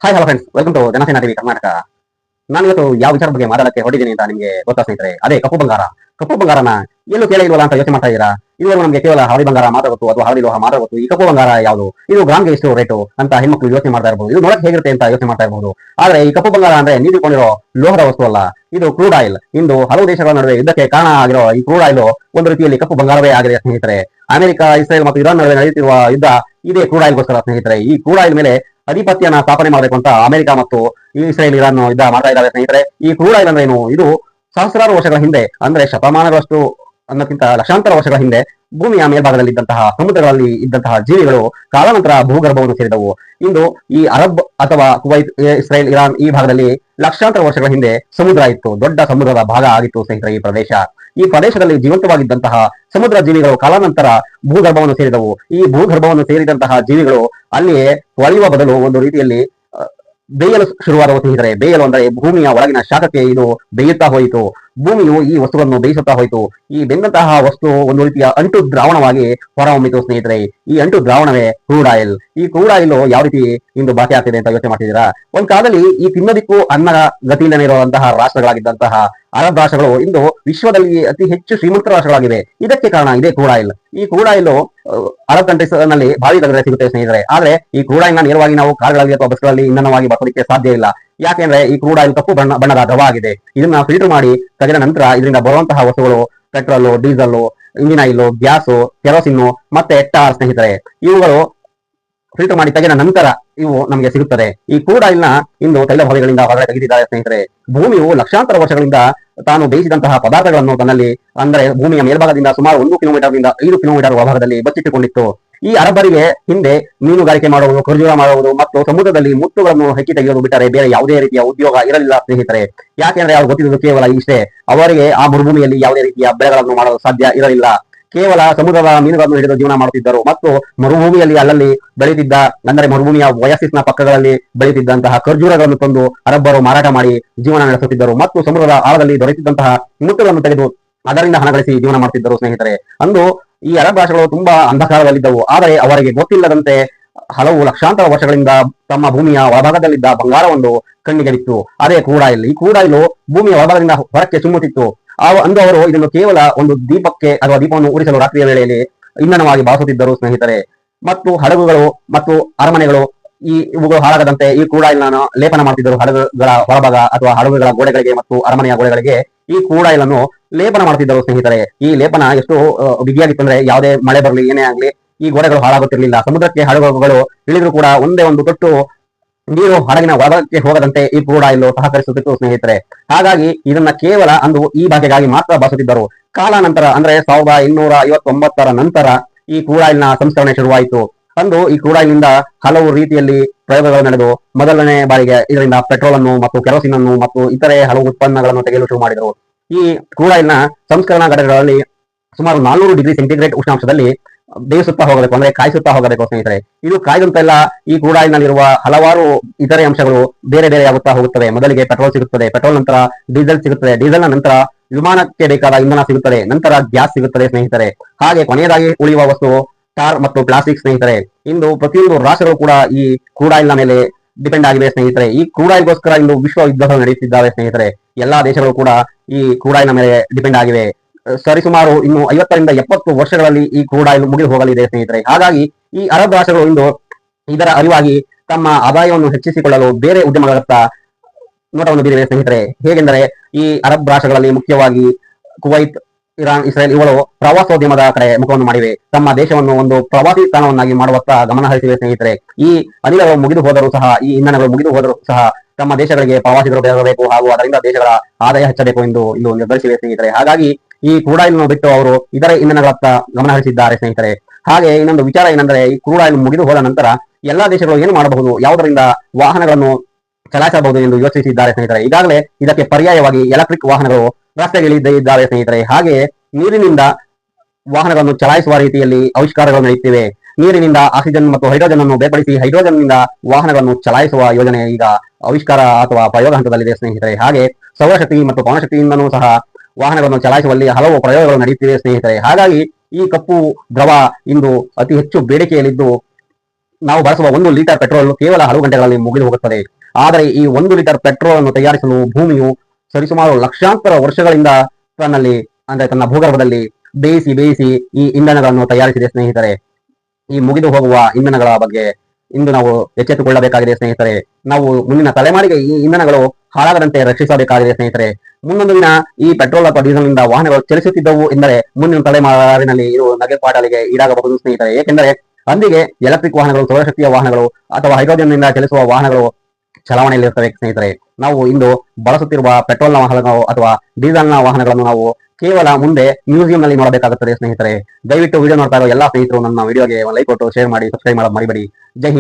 Hi hello friends, welcome to Janasena TV Karnataka. ನಾನು ಇವತ್ತು ಯಾವ ವಿಚಾರದ ಬಗ್ಗೆ ಮಾತಾಡಕ್ಕೆ ಹೊರಟಿದ್ದೀನಿ ಅಂತ ನಿಮಗೆ ಗೊತ್ತಾ ಸ್ನೇಹಿತರೆ? ಅದೇ ಕಪ್ಪು ಬಂಗಾರ. ಕಪ್ಪು ಬಂಗಾರನ ಎಲ್ಲೂ ಕೇಳೇ ಇಲ್ವಲ್ಲ ಅಂತ ಯೋಚನೆ ಮಾಡ್ತಾ ಇದ್ದೀರಾ? ಇದುವರೆಗೂ ನಮಗೆ ಕೇವಲ ಹಳದಿ ಬಂಗಾರ ಮಾತ್ರ ಗೊತ್ತು, ಅಥವಾ ಹಳದಿ ಲೋಹ ಮಾತ್ರ ಗೊತ್ತು. ಈ ಕಪ್ಪು ಬಂಗಾರ ಯಾವುದು, ಇದು ಗ್ರಾಮ್ಗೆ ಎಷ್ಟು ರೇಟು ಅಂತ ಹೆಣ್ಮಕ್ಳು ಯೋಚನೆ ಮಾಡ್ತಾ ಇರಬಹುದು. ಇದು ನೋಡಕ್ಕೆ ಹೇಗಿರುತ್ತೆ ಅಂತ ಯೋಚನೆ ಮಾಡ್ತಾ ಇರಬಹುದು. ಆದ್ರೆ ಈ ಕಪ್ಪು ಬಂಗಾರ ಅಂದ್ರೆ ನೀವು ತಿಳ್ಕೊಂಡಿರೋ ಲೋಹದ ವಸ್ತು ಅಲ್ಲ, ಇದು ಕ್ರೂಡ್ ಆಯಿಲ್. ಇಂದು ಹಲವು ದೇಶಗಳ ನಡುವೆ ಯುದ್ಧಕ್ಕೆ ಕಾರಣ ಆಗಿರೋ ಈ ಕ್ರೂಡ್ ಆಯಿಲ್ ಒಂದು ರೀತಿಯಲ್ಲಿ ಕಪ್ಪು ಬಂಗಾರವೇ ಆಗಿದೆ ಸ್ನೇಹಿತರೆ. ಅಮೆರಿಕ, ಇಸ್ರೇಲ್ ಮತ್ತು ಇರಾನ್ ನಡುವೆ ನಡೆಯುತ್ತಿರುವ ಯುದ್ಧ ಇದೇ ಕ್ರೂಡ್ ಆಯಿಲ್ಗೋಸ್ಕರ ಸ್ನೇಹಿತರೆ. ಈ ಕ್ರೂಡ್ ಆಯಿಲ್ ಮೇಲೆ ಅಧಿಪತ್ಯನ ಸ್ಥಾಪನೆ ಮಾಡಬೇಕು ಅಂತ ಅಮೆರಿಕ ಮತ್ತು ಇಸ್ರೇಲ್ ಇರಾನ್ ಯುದ್ಧ ಮಾಡ್ತಾ ಇದ್ದಾರೆ ಸ್ನೇಹಿತರೆ. ಈ ಕ್ರೂಡ್ ಆಯಿಲ್ ಅಂದ್ರೆ ಏನು? ಇದು ಸಹಸ್ರಾರು ವರ್ಷಗಳ ಹಿಂದೆ, ಅಂದ್ರೆ ಶತಮಾನಗಳಷ್ಟು ಅನ್ನೋಕ್ಕಿಂತ ಲಕ್ಷಾಂತರ ವರ್ಷಗಳ ಹಿಂದೆ ಭೂಮಿಯ ಮೇಲ್ಭಾಗದಲ್ಲಿ ಇದ್ದಂತಹ ಸಮುದ್ರಗಳಲ್ಲಿ ಇದ್ದಂತಹ ಜೀವಿಗಳು ಕಾಲಾನಂತರ ಭೂಗರ್ಭವನ್ನು ಸೇರಿದವು. ಇಂದು ಈ ಅರಬ್ ಅಥವಾ ಕುವೈತ್, ಇಸ್ರೇಲ್, ಇರಾನ್ ಈ ಭಾಗದಲ್ಲಿ ಲಕ್ಷಾಂತರ ವರ್ಷಗಳ ಹಿಂದೆ ಸಮುದ್ರ ಇತ್ತು. ದೊಡ್ಡ ಸಮುದ್ರದ ಭಾಗ ಆಗಿತ್ತು ಸ್ನೇಹಿತರೆ ಈ ಪ್ರದೇಶ. ಈ ಪ್ರದೇಶದಲ್ಲಿ ಜೀವಂತವಾಗಿದ್ದಂತಹ ಸಮುದ್ರ ಜೀವಿಗಳು ಕಾಲಾನಂತರ ಭೂಗರ್ಭವನ್ನು ಸೇರಿದವು. ಈ ಭೂಗರ್ಭವನ್ನು ಸೇರಿದಂತಹ ಜೀವಿಗಳು ಅಲ್ಲಿಯೇ ಹೊಳೆಯುವ ಬದಲು ಒಂದು ರೀತಿಯಲ್ಲಿ ಬೇಯಲು ಶುರುವಾದವು ಸ್ನೇಹಿತರೆ. ಬೇಯಲು ಅಂದರೆ ಭೂಮಿಯ ಒಳಗಿನ ಶಾಖಕ್ಕೆ ಇದು ಬೇಯುತ್ತಾ ಹೋಯಿತು. ಭೂಮಿಯು ಈ ವಸ್ತುವನ್ನು ಬೇಯಿಸುತ್ತಾ ಹೋಯಿತು. ಈ ಬೆಂದಂತಹ ವಸ್ತು ಒಂದು ರೀತಿಯ ಅಂಟು ದ್ರಾವಣವಾಗಿ ಹೊರಹೊಮ್ಮಿತು ಸ್ನೇಹಿತರೆ. ಈ ಅಂಟು ದ್ರಾವಣವೇ ಕ್ರೂಡ್ ಆಯಿಲ್. ಈ ಕ್ರೂಡ್ ಆಯಿಲ್ ಯಾವ ರೀತಿ ಇಂದು ಬಾಕಿ ಆಗ್ತಿದೆ ಅಂತ ಯೋಚನೆ ಮಾಡ್ತಿದ್ದೀರಾ? ಒಂದ್ ಕಾಲದಲ್ಲಿ ಈ ತಿನ್ನೋದಿಕ್ಕೂ ಅನ್ನ ಗತಿಯಿಂದನೇ ಇರುವಂತಹ ರಾಷ್ಟ್ರಗಳಾಗಿದ್ದಂತಹ ಅರಬ್ ರಾಷ್ಟ್ರಗಳು ಇಂದು ವಿಶ್ವದಲ್ಲಿ ಅತಿ ಹೆಚ್ಚು ಶ್ರೀಮಂತ ರಾಷ್ಟ್ರಗಳಾಗಿವೆ. ಇದಕ್ಕೆ ಕಾರಣ ಇದೇ ಕ್ರೂಡ್ ಆಯಿಲ್. ಈ ಕ್ರೂಡ್ ಆಯಿಲ್ ಅರಬ್ ಕಂಟ್ರೀಸ್ ನಲ್ಲಿ ಭಾರಿ ದರದಲ್ಲಿ ಸಿಗುತ್ತೆ ಸ್ನೇಹಿತರೆ. ಆದ್ರೆ ಈ ಕ್ರೂಡ್ ಆಯಿಲ್ ನೇರವಾಗಿ ನಾವು ಕಾರುಗಳಲ್ಲಿ ಅಥವಾ ಬಸ್ಗಳಲ್ಲಿ ಇಂಧನವಾಗಿ ಬಳಸಲಿಕ್ಕೆ ಸಾಧ್ಯ ಇಲ್ಲ. ಯಾಕೆಂದ್ರೆ ಈ ಕ್ರೂಡ್ ಆಯಿಲ್ ಕಪ್ಪು ಬಣ್ಣದ ದ್ರವ ಆಗಿದೆ. ಇದನ್ನ ಫಿಲ್ಟರ್ ಮಾಡಿ ತೆಗೆದ ನಂತರ ಇದರಿಂದ ಬರುವಂತಹ ವಸ್ತುಗಳು petrol, diesel, engine oil, gas, kerosene ಮತ್ತೆ ಟಾರ್ ಸ್ನೇಹಿತರೆ. ಇವುಗಳು ಫಿಲ್ಟರ್ ಮಾಡಿ ತೆಗೆದ ನಂತರ ಇವು ನಮಗೆ ಸಿಗುತ್ತದೆ. ಈ ಕ್ರೂಡ್ ಆಯಿಲ್ ನ ಇಂದು ತೈಲ ಬಾವಿಗಳಿಂದ ಹೊರಗಡೆ ತೆಗೆದಿದ್ದಾರೆ ಸ್ನೇಹಿತರೆ. ಭೂಮಿಯು ಲಕ್ಷಾಂತರ ವರ್ಷಗಳಿಂದ ತಾನು ಬೇಯಿಸಿದಂತಹ ಪದಾರ್ಥಗಳನ್ನು ತನ್ನಲ್ಲಿ, ಅಂದರೆ ಭೂಮಿಯ ಮೇಲ್ಭಾಗದಿಂದ ಸುಮಾರು 1 ಕಿಲೋಮೀಟರ್ನಿಂದ 5 ಕಿಲೋಮೀಟರ್ ಒಳಭಾಗದಲ್ಲಿ ಬಚ್ಚಿಟ್ಟುಕೊಂಡಿತ್ತು. ಈ ಅರಬ್ಬರಿಗೆ ಹಿಂದೆ ಮೀನುಗಾರಿಕೆ ಮಾಡುವುದು, ಖರ್ಜೂರ ಮಾಡುವುದು ಮತ್ತು ಸಮುದ್ರದಲ್ಲಿ ಮುತ್ತುಗಳನ್ನು ಹೆಕ್ಕಿ ತೆಗೆಯೋದು ಬಿಟ್ಟರೆ ಬೇರೆ ಯಾವುದೇ ರೀತಿಯ ಉದ್ಯೋಗ ಇರಲಿಲ್ಲ ಸ್ನೇಹಿತರೆ. ಯಾಕೆಂದ್ರೆ ಅವ್ರು ಗೊತ್ತಿದ್ದು ಕೇವಲ ಇಷ್ಟೇ, ಅವರಿಗೆ ಆ ಮರುಭೂಮಿಯಲ್ಲಿ ಯಾವುದೇ ರೀತಿಯ ಬೆಳೆಗಳನ್ನು ಮಾಡಲು ಸಾಧ್ಯ ಇರಲಿಲ್ಲ. ಕೇವಲ ಸಮುದ್ರದ ಮೀನುಗಳನ್ನು ಹಿಡಿದು ಜೀವನ ಮಾಡುತ್ತಿದ್ದರು ಮತ್ತು ಮರುಭೂಮಿಯಲ್ಲಿ ಅಲ್ಲಲ್ಲಿ ಬೆಳೆದಿದ್ದ, ಅಂದರೆ ಮರುಭೂಮಿಯ ವಯಸ್ಸಿನ ಪಕ್ಕಗಳಲ್ಲಿ ಬೆಳೆಯುತ್ತಿದ್ದಂತಹ ಖರ್ಜೂರಗಳನ್ನು ತಂದು ಅರಬ್ಬರು ಮಾರಾಟ ಮಾಡಿ ಜೀವನ ನಡೆಸುತ್ತಿದ್ದರು ಮತ್ತು ಸಮುದ್ರದ ಆಳದಲ್ಲಿ ದೊರೆತಿದ್ದಂತಹ ಮುತ್ತುಗಳನ್ನು ತೆಗೆದು ಅದರಿಂದ ಹಣ ಗಳಿಸಿ ಜೀವನ ಮಾಡುತ್ತಿದ್ದರು ಸ್ನೇಹಿತರೆ. ಅಂದು ಈ ಅರಬ್ ರಾಷ್ಟ್ರಗಳು ತುಂಬಾ ಅಂಧಕಾರದಲ್ಲಿದ್ದವು. ಆದರೆ ಅವರಿಗೆ ಗೊತ್ತಿಲ್ಲದಂತೆ ಹಲವು ಲಕ್ಷಾಂತರ ವರ್ಷಗಳಿಂದ ತಮ್ಮ ಭೂಮಿಯ ಒಳಭಾಗದಲ್ಲಿದ್ದ ಬಂಗಾರವನ್ನು ಕಣ್ಣಿಗೆ ಬಿತ್ತು. ಅದೇ ಕ್ರೂಡ್ ಆಯಿಲ್. ಈ ಕ್ರೂಡ್ ಆಯಿಲ್ ಭೂಮಿಯ ಒಳಭಾಗದಿಂದ ಹೊರಕ್ಕೆ ಚಿಮ್ಮುತ್ತಿತ್ತು. ಅಂದು ಅವರು ಇದನ್ನು ಕೇವಲ ಒಂದು ದೀಪಕ್ಕೆ ಅಥವಾ ದೀಪವನ್ನು ಉರಿಸಲು ರಾತ್ರಿಯ ವೇಳೆಯಲ್ಲಿ ಇಂಧನವಾಗಿ ಬಳಸುತ್ತಿದ್ದರು ಸ್ನೇಹಿತರೆ. ಮತ್ತು ಹಡಗುಗಳು ಮತ್ತು ಅರಮನೆಗಳು ಇವುಗಳು ಹಾಳಾಗದಂತೆ ಈ ಕ್ರೂಡ್ ಆಯಿಲ್ ಅನ್ನು ಲೇಪನ ಮಾಡುತ್ತಿದ್ದರು. ಹಡಗುಗಳ ಹೊರಭಾಗ ಅಥವಾ ಹಡಗುಗಳ ಗೋಡೆಗಳಿಗೆ ಮತ್ತು ಅರಮನೆಯ ಗೋಡೆಗಳಿಗೆ ಈ ಕ್ರೂಡ್ ಆಯಿಲ್ ಅನ್ನು ಲೇಪನ ಮಾಡುತ್ತಿದ್ದರು ಸ್ನೇಹಿತರೆ. ಈ ಲೇಪನ ಎಷ್ಟು ಬಿಗಿಯಾಗಿತ್ತು ಅಂದ್ರೆ ಯಾವುದೇ ಮಳೆ ಬರಲಿ ಏನೇ ಆಗ್ಲಿ ಈ ಗೋಡೆಗಳು ಹಾಳಾಗುತ್ತಿರಲಿಲ್ಲ. ಸಮುದ್ರಕ್ಕೆ ಹಡಗುಗಳು ಇಳಿದ್ರು ಕೂಡ ಒಂದೇ ಒಂದು ತೊಟ್ಟು ನೀರು ಹಡಗಿನ ಒಳಗೆ ಹೋಗದಂತೆ ಈ ಕ್ರೂಡ್ ಆಯಿಲ್ ಸಹಕರಿಸುತ್ತಿತ್ತು ಸ್ನೇಹಿತರೆ. ಹಾಗಾಗಿ ಇದನ್ನ ಕೇವಲ ಅಂದು ಈ ಭಾಗ್ಯಕ್ಕಾಗಿ ಮಾತ್ರ ಬಳಸುತ್ತಿದ್ದರು. ಕಾಲ ನಂತರ ಅಂದ್ರೆ 1859 ನಂತರ ಈ ಕ್ರೂಡ್ ಆಯಿಲ್ ನ ಸಂಸ್ಕರಣೆ ಶುರುವಾಯಿತು. ಅಂದು ಈ ಕ್ರೂಡ್ ಆಯಿಲ್ ನಿಂದ ಹಲವು ರೀತಿಯಲ್ಲಿ ಪ್ರಯೋಗಗಳು ನಡೆದು ಮೊದಲನೇ ಬಾರಿಗೆ ಇದರಿಂದ ಪೆಟ್ರೋಲ್ ಅನ್ನು ಮತ್ತು ಕೆರೋಸಿನ್ ಅನ್ನು ಮತ್ತು ಇತರೆ ಹಲವು ಉತ್ಪನ್ನಗಳನ್ನು ತೆಗೆಯಲು ಶುರು ಮಾಡಿದರು. ಈ ಕ್ರೂಡ್ ಆಯಿಲ್ ನ ಸಂಸ್ಕರಣಾ ಘಟಕಗಳಲ್ಲಿ ಸುಮಾರು 400 ಡಿಗ್ರಿ ಸೆಂಟಿಗ್ರೇಡ್ ಉಷ್ಣಾಂಶದಲ್ಲಿ ಬೇಯಿಸುತ್ತಾ ಹೋಗಬೇಕು, ಅಂದ್ರೆ ಕಾಯಿಸುತ್ತಾ ಹೋಗಬೇಕು ಸ್ನೇಹಿತರೆ. ಇದು ಕಾಯ್ದಂತೆಲ್ಲ ಈ ಕ್ರೂಡ್ ಆಯಿಲ್ ನಲ್ಲಿರುವ ಹಲವಾರು ಇತರೆ ಅಂಶಗಳು ಬೇರೆ ಬೇರೆ ಆಗುತ್ತಾ ಹೋಗುತ್ತವೆ. ಮೊದಲಿಗೆ ಪೆಟ್ರೋಲ್ ಸಿಗುತ್ತದೆ, ಪೆಟ್ರೋಲ್ ನಂತರ ಡೀಸೆಲ್ ಸಿಗುತ್ತದೆ, ಡೀಸೆಲ್ ನ ನಂತರ ವಿಮಾನಕ್ಕೆ ಬೇಕಾದ ಇಂಧನ ಸಿಗುತ್ತದೆ, ನಂತರ ಗ್ಯಾಸ್ ಸಿಗುತ್ತದೆ ಸ್ನೇಹಿತರೆ. ಹಾಗೆ ಕೊನೆಯದಾಗಿ ಉಳಿಯುವ ವಸ್ತು ಟಾರ್ ಮತ್ತು ಪ್ಲಾಸ್ಟಿಕ್ ಸ್ನೇಹಿತರೆ. ಇಂದು ಪ್ರತಿಯೊಂದು ರಾಷ್ಟ್ರಗಳು ಕೂಡ ಈ ಕ್ರೂಡ್ ಆಯಿಲ್ ನ ಮೇಲೆ ಡಿಪೆಂಡ್ ಆಗಿವೆ ಸ್ನೇಹಿತರೆ. ಈ ಕ್ರೂಡ್ ಆಯಿಲ್ಗೋಸ್ಕರ ಇಂದು ವಿಶ್ವ ಯುದ್ಧಗಳು ನಡೆಯುತ್ತಿದ್ದಾವೆ ಸ್ನೇಹಿತರೆ. ಎಲ್ಲಾ ದೇಶಗಳು ಕೂಡ ಈ ಕ್ರೂಡ್ ಆಯಿಲ್ ನ ಮೇಲೆ ಡಿಪೆಂಡ್ ಆಗಿವೆ. ಸರಿಸುಮಾರು ಇನ್ನು 50 ರಿಂದ 70 ವರ್ಷಗಳಲ್ಲಿ ಈ ಕ್ರೂಡ್ ಆಯಿಲ್ ಮುಗಿದು ಹೋಗಲಿದೆ ಸ್ನೇಹಿತರೆ. ಹಾಗಾಗಿ ಈ ಅರಬ್ ರಾಷ್ಟ್ರಗಳು ಇಂದು ಇದರ ಅರಿವಾಗಿ ತಮ್ಮ ಆದಾಯವನ್ನು ಹೆಚ್ಚಿಸಿಕೊಳ್ಳಲು ಬೇರೆ ಉದ್ಯಮಗಳತ್ತ ನೋಟವನ್ನು ಬೀರಿವೆ ಸ್ನೇಹಿತರೆ. ಹೇಗೆಂದರೆ ಈ ಅರಬ್ ರಾಷ್ಟ್ರಗಳಲ್ಲಿ ಮುಖ್ಯವಾಗಿ ಕುವೈತ್, ಇರಾನ್, ಇಸ್ರೇಲ್ ಇವುಗಳು ಪ್ರವಾಸೋದ್ಯಮದ ಕಡೆ ಮುಖವನ್ನು ಮಾಡಿವೆ. ತಮ್ಮ ದೇಶವನ್ನು ಒಂದು ಪ್ರವಾಸಿ ತಾಣವನ್ನಾಗಿ ಮಾಡುವತ್ತ ಗಮನ ಹರಿಸಿವೆ ಸ್ನೇಹಿತರೆ. ಈ ಅನಿಲಗಳು ಮುಗಿದು ಹೋದರೂ ಸಹ, ಈ ಇಂಧನಗಳು ಮುಗಿದು ಹೋದರೂ ಸಹ ತಮ್ಮ ದೇಶಗಳಿಗೆ ಪ್ರವಾಸಿಗರು ಬರಬೇಕು ಹಾಗೂ ಅದರಿಂದ ದೇಶಗಳ ಆದಾಯ ಹೆಚ್ಚಬೇಕು ಎಂದು ಇಂದು ನಿರ್ಧರಿಸಿವೆ ಸ್ನೇಹಿತರೆ. ಹಾಗಾಗಿ ಈ ಕ್ರೂಡ್ ಆಯಿಲ್ ಬಿಟ್ಟು ಅವರು ಇತರೆ ಇಂಧನಗಳತ್ತ ಗಮನ ಹರಿಸಿದ್ದಾರೆ ಸ್ನೇಹಿತರೆ. ಹಾಗೆ ಇನ್ನೊಂದು ವಿಚಾರ ಏನಂದ್ರೆ, ಈ ಕ್ರೂಡ್ ಆಯಿಲ್ ಮುಗಿದು ಹೋದ ನಂತರ ಎಲ್ಲಾ ದೇಶಗಳು ಏನು ಮಾಡಬಹುದು, ಯಾವುದರಿಂದ ವಾಹನಗಳನ್ನು ಚಲಾಯಿಸಬಹುದು ಎಂದು ಯೋಚಿಸಿದ್ದಾರೆ ಸ್ನೇಹಿತರೆ. ಈಗಾಗಲೇ ಇದಕ್ಕೆ ಪರ್ಯಾಯವಾಗಿ ಎಲೆಕ್ಟ್ರಿಕ್ ವಾಹನಗಳು ರಸ್ತೆಗಿಳಿದಿದ್ದಾವೆ ಸ್ನೇಹಿತರೆ. ಹಾಗೆ ನೀರಿನಿಂದ ವಾಹನಗಳನ್ನು ಚಲಾಯಿಸುವ ರೀತಿಯಲ್ಲಿ ಆವಿಷ್ಕಾರಗಳು ನಡೆಯುತ್ತಿವೆ. ನೀರಿನಿಂದ ಆಕ್ಸಿಜನ್ ಮತ್ತು ಹೈಡ್ರೋಜನ್ ಅನ್ನು ಬೇರ್ಪಡಿಸಿ ಹೈಡ್ರೋಜನ್ ನಿಂದ ವಾಹನಗಳನ್ನು ಚಲಾಯಿಸುವ ಯೋಜನೆ ಈಗ ಆವಿಷ್ಕಾರ ಅಥವಾ ಪ್ರಯೋಗ ಹಂತದಲ್ಲಿದೆ ಸ್ನೇಹಿತರೆ. ಹಾಗೆ ಸೌರಶಕ್ತಿ ಮತ್ತು ಪವನಶಕ್ತಿಯಿಂದನೂ ಸಹ ವಾಹನಗಳನ್ನು ಚಲಾಯಿಸುವಲ್ಲಿ ಹಲವು ಪ್ರಯೋಗಗಳು ನಡೆಯುತ್ತಿವೆ ಸ್ನೇಹಿತರೆ. ಹಾಗಾಗಿ ಈ ಕಪ್ಪು ದ್ರವ ಇಂದು ಅತಿ ಹೆಚ್ಚು ಬೇಡಿಕೆಯಲ್ಲಿದ್ದು ನಾವು ಬಳಸುವ 1 ಲೀಟರ್ ಪೆಟ್ರೋಲ್ ಕೇವಲ ಹಲವು ಗಂಟೆಗಳಲ್ಲಿ ಮುಗಿದು ಹೋಗುತ್ತದೆ. ಆದರೆ ಈ 1 ಲೀಟರ್ ಪೆಟ್ರೋಲ್ ಅನ್ನು ತಯಾರಿಸಲು ಭೂಮಿಯು ಸರಿಸುಮಾರು ಲಕ್ಷಾಂತರ ವರ್ಷಗಳಿಂದ ತನ್ನ ಭೂಗರ್ಭದಲ್ಲಿ ಬೇಯಿಸಿ ಈ ಇಂಧನಗಳನ್ನು ತಯಾರಿಸಿದೆ ಸ್ನೇಹಿತರೆ. ಈ ಮುಗಿದು ಹೋಗುವ ಇಂಧನಗಳ ಬಗ್ಗೆ ಇಂದು ನಾವು ಎಚ್ಚೆತ್ತುಕೊಳ್ಳಬೇಕಾಗಿದೆ ಸ್ನೇಹಿತರೆ. ನಾವು ಮುಂದಿನ ತಲೆಮಾರಿಗೆ ಈ ಇಂಧನಗಳು ಹಾಳಾಗದಂತೆ ರಕ್ಷಿಸಬೇಕಾಗಿದೆ ಸ್ನೇಹಿತರೆ. ಮುಂದೊಂದು ದಿನ ಈ ಪೆಟ್ರೋಲ್ ಅಥವಾ ಡೀಸೆಲ್ ನಿಂದ ವಾಹನಗಳು ಚಲಿಸುತ್ತಿದ್ದವು ಎಂದರೆ ಮುಂದಿನ ತಲೆಮಾರಿನಲ್ಲಿ ಇದು ನಗೆಪಾಟಲಿಗೆ ಈಡಾಗಬಹುದು ಸ್ನೇಹಿತರೆ. ಏಕೆಂದರೆ ಅಂದಿಗೆ ಎಲೆಕ್ಟ್ರಿಕ್ ವಾಹನಗಳು, ಸೌರಶಕ್ತಿಯ ವಾಹನಗಳು ಅಥವಾ ಹೈಡ್ರೋಜನ್ ನಿಂದ ಚಲಿಸುವ ವಾಹನಗಳು ಚಲಾವಣೆಯಲ್ಲಿರುತ್ತವೆ ಸ್ನೇಹಿತರೆ. ನಾವು ಇಂದು ಬಳಸುತ್ತಿರುವ ಪೆಟ್ರೋಲ್ನ ವಾಹನಗಳು ಅಥವಾ ಡೀಸೆಲ್ನ ವಾಹನಗಳನ್ನು ನಾವು ಕೇವಲ ಮುಂದೆ ಮ್ಯೂಸಿಯಂ ನಲ್ಲಿ ನೋಡಬೇಕಾಗುತ್ತದೆ ಸ್ನೇಹಿತರೆ. ದಯವಿಟ್ಟು ವಿಡಿಯೋ ನೋಡ್ತಾ ಇರೋ ಎಲ್ಲಾ ಸ್ನೇಹಿತರು ನನ್ನ ವಿಡಿಯೋಗೆ ಒಂದು ಲೈಕ್ ಕೊಟ್ಟು ಶೇರ್ ಮಾಡಿ, ಸಬ್ಸ್ಕ್ರೈಬ್ ಮಾಡೋದು ಮರಿಬೇಡಿ. ಜೈ ಹಿಂದ್.